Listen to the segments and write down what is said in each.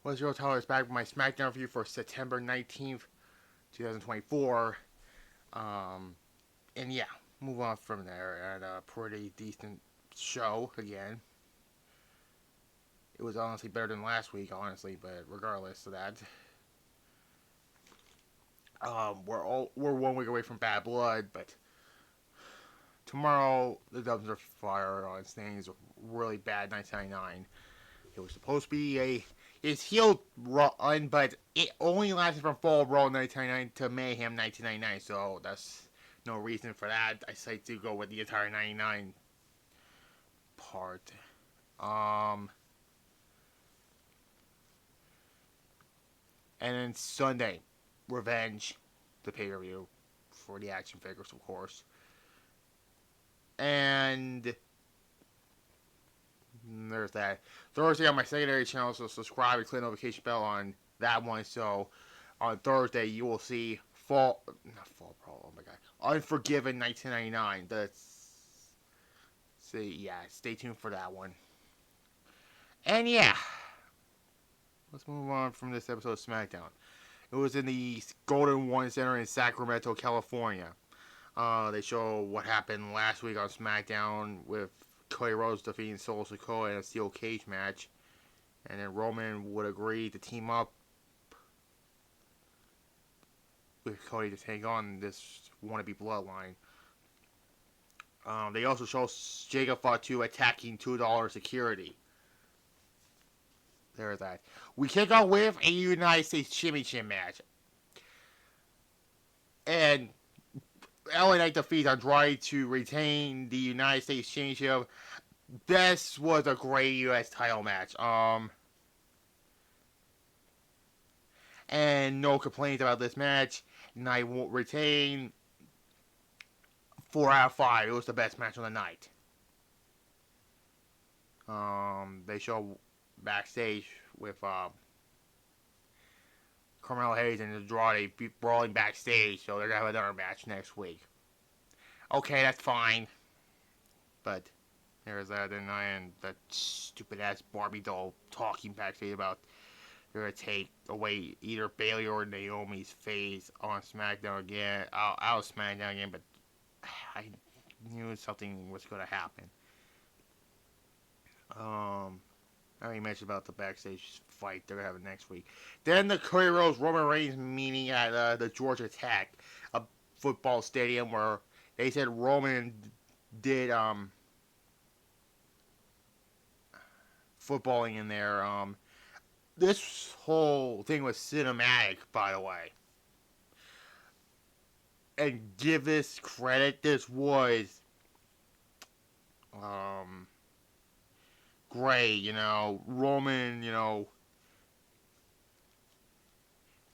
What's your Tyler is back with my SmackDown review for September 19th, 2024. Um, and yeah, move on from there. And a pretty decent show again. It was honestly better than last week, honestly, but regardless of that, we're 1 week away from Bad Blood, but tomorrow the Dubs are fire on Sting's really bad 1999. It was supposed to be his heel run, but it only lasted from Fall Brawl 1999 to Mayhem 1999, so that's no reason for that. I say to go with the entire 99 part. Um, and then Sunday, Revenge, the pay-per-view for the action figures, of course. And there's that. Thursday on my secondary channel, so subscribe and click the notification bell on that one. So on Thursday you will see not Fall Brawl. Oh my God, Unforgiven 1999. Yeah, stay tuned for that one. And yeah, let's move on from this episode of SmackDown. It was in the Golden One Center in Sacramento, California. They show what happened last week on SmackDown with Cody Rhodes defeating Solo Sikoa in a steel cage match. And then Roman would agree to team up with Cody to take on this wannabe bloodline. They also show Jacob Fatu attacking $2 security. There's that. We kick off with a United States Championship match. And LA Knight defeats Andrade to retain the United States Championship. This was a great U.S. title match. And no complaints about this match. Knight won't retain. 4 out of 5. It was the best match on the night. They show backstage with Carmelo Hayes and Andrade brawling backstage, so they're gonna have another match next week. Okay, that's fine. But there's that, and that stupid ass Barbie doll talking backstage about they're gonna take away either Bayley or Naomi's face on SmackDown again. Out of SmackDown again, but I knew something was gonna happen. I already mentioned about the backstage fight they're gonna have next week. Then the Cody Rhodes Roman Reigns meeting at the Georgia Tech, a football stadium where they said Roman did footballing in there. This whole thing was cinematic, by the way. And give this credit, this was great, Roman,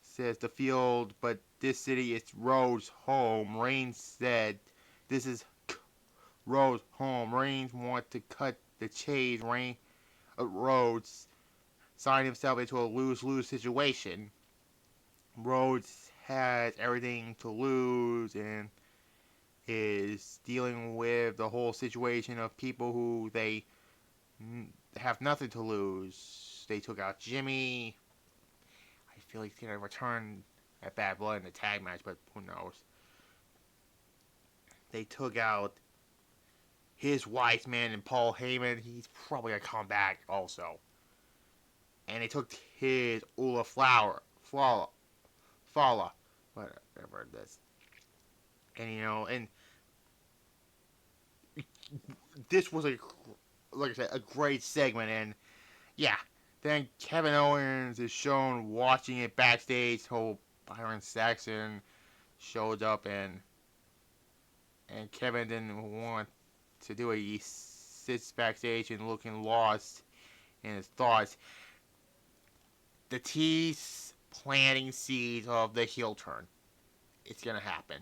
says the field, but this city is Rhodes' home. Reigns said, this is Rhodes' home. Reigns want to cut the chase. Rhodes signed himself into a lose-lose situation. Rhodes has everything to lose and is dealing with the whole situation of people who they have nothing to lose. They took out Jimmy. I feel like he's going to return at Bad Blood in the tag match, but who knows. They took out his wise man and Paul Heyman. He's probably going to come back also. And they took his Ula Fala, whatever it is. And, and this was like I said, a great segment. And yeah, then Kevin Owens is shown watching it backstage. Whole Byron Saxton showed up, and Kevin didn't want to do it. He sits backstage and looking lost in his thoughts. The tease planting seeds of the heel turn. It's gonna happen.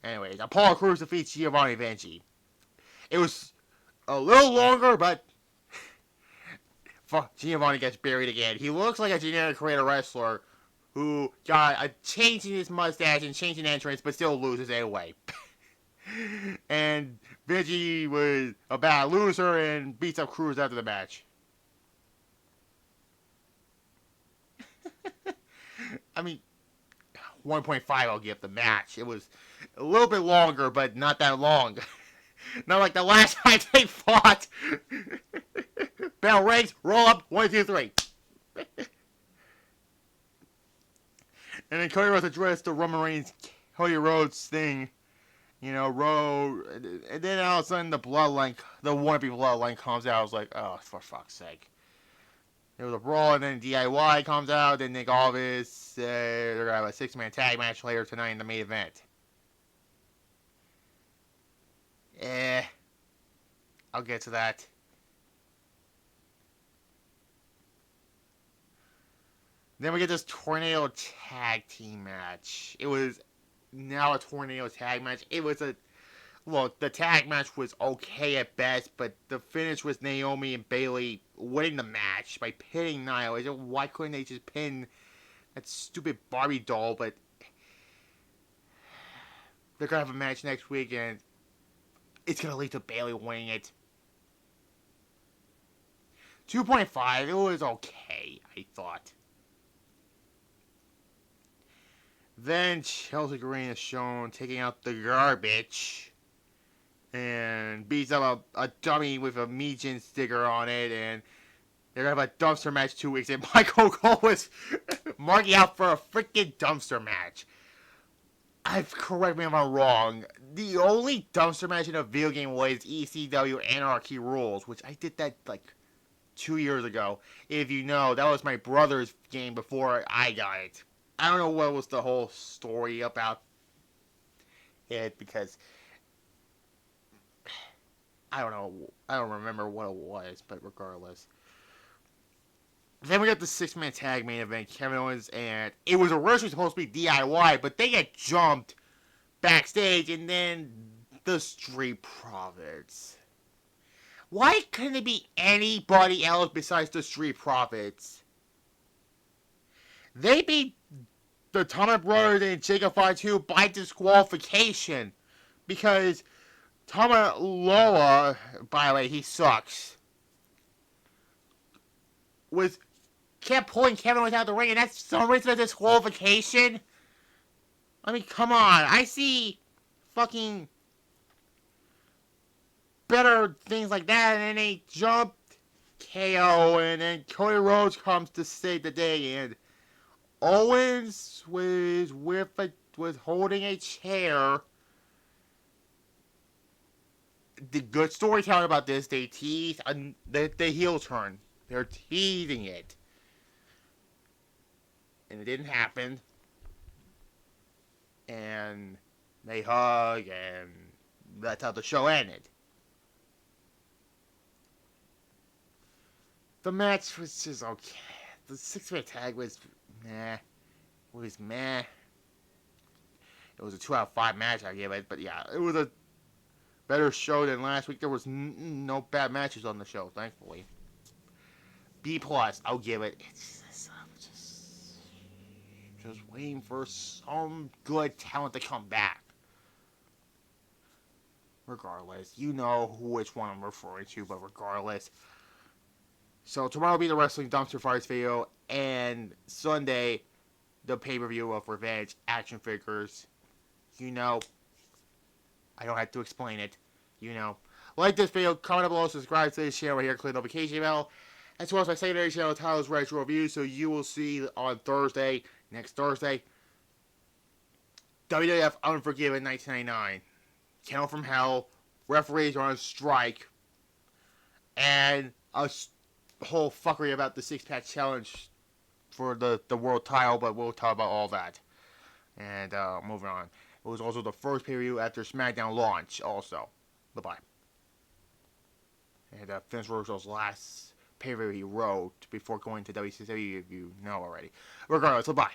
Anyways, Apollo Crews defeats Giovanni Vinci. It was a little longer, but Giovanni gets buried again. He looks like a generic creator wrestler who got a change in his mustache and change in entrance, but still loses anyway. And Vinci was a bad loser and beats up Crews after the match. I mean, 1.5 I'll give the match. It was a little bit longer, but not that long. Not like the last time they fought. Bell rings, roll up, 1, 2, 3. And then Cody Rhodes addressed the Roman Reigns, Cody Rhodes thing. You know, and then all of a sudden the bloodline, the wannabe bloodline comes out. I was like, oh, for fuck's sake. There was a brawl, and then DIY comes out, then Nick Aldis, they're going to have a 6-man tag match later tonight in the main event. I'll get to that. Then we get this tornado tag team match. It was now a tornado tag match. The tag match was okay at best, but the finish was Naomi and Bayley winning the match by pinning Nia. Why couldn't they just pin that stupid Barbie doll? But they're going to have a match next week, and it's going to lead to Bayley winning it. 2.5, it was okay, I thought. Then Chelsea Green is shown taking out the garbage and beats up a dummy with a Meejin sticker on it, and they're going to have a dumpster match 2 weeks, and Michael Cole was marking out for a freaking dumpster match. Correct me if I'm wrong, the only dumpster match in a video game was ECW Anarchy Rules, which I did that like 2 years ago. If you know, that was my brother's game before I got it. I don't know what was the whole story about it, because I don't know. I don't remember what it was, but regardless. Then we got the 6-man tag main event, Kevin Owens, and it was originally supposed to be DIY, but they get jumped backstage, and then the Street Profits. Why couldn't it be anybody else besides the Street Profits? They beat the Thomas Brothers and Jacob Fatu by disqualification, because Tama Loa, by the way, he sucks, kept pulling Kevin Owens out of the ring, and that's some reason of disqualification? I mean, come on. I see fucking better things like that, and then they jumped KO, and then Cody Rhodes comes to save the day, and Owens was holding a chair. The good storytelling about this, they tease the heel turn. They're teasing it. And it didn't happen. And they hug, and that's how the show ended. The match was just okay. The 6-man tag was meh. It was meh. It was a 2 out of 5 match, I give it. But yeah, it was a better show than last week. There was no bad matches on the show, thankfully. B+, I'll give it. It's just waiting for some good talent to come back. Regardless, you know which one I'm referring to, but regardless. So tomorrow will be the Wrestling Dumpster Fires video, and Sunday, the pay-per-view of Revenge action figures. You know, I don't have to explain it. You know. Like this video, comment down below, subscribe to this channel right here, click the notification bell. As well as my secondary channel, Tyler's Retro Review, so you will see on Thursday, next Thursday, WWF Unforgiven 1999. Kennel from Hell, referees are on strike, and a whole fuckery about the 6-pack challenge for the world title, but we'll talk about all that. And moving on. It was also the first pay-per-view after SmackDown launch, also. Bye-bye. And Vince Russo's last pay-per-view he wrote before going to WCW, if you know already. Regardless, bye-bye.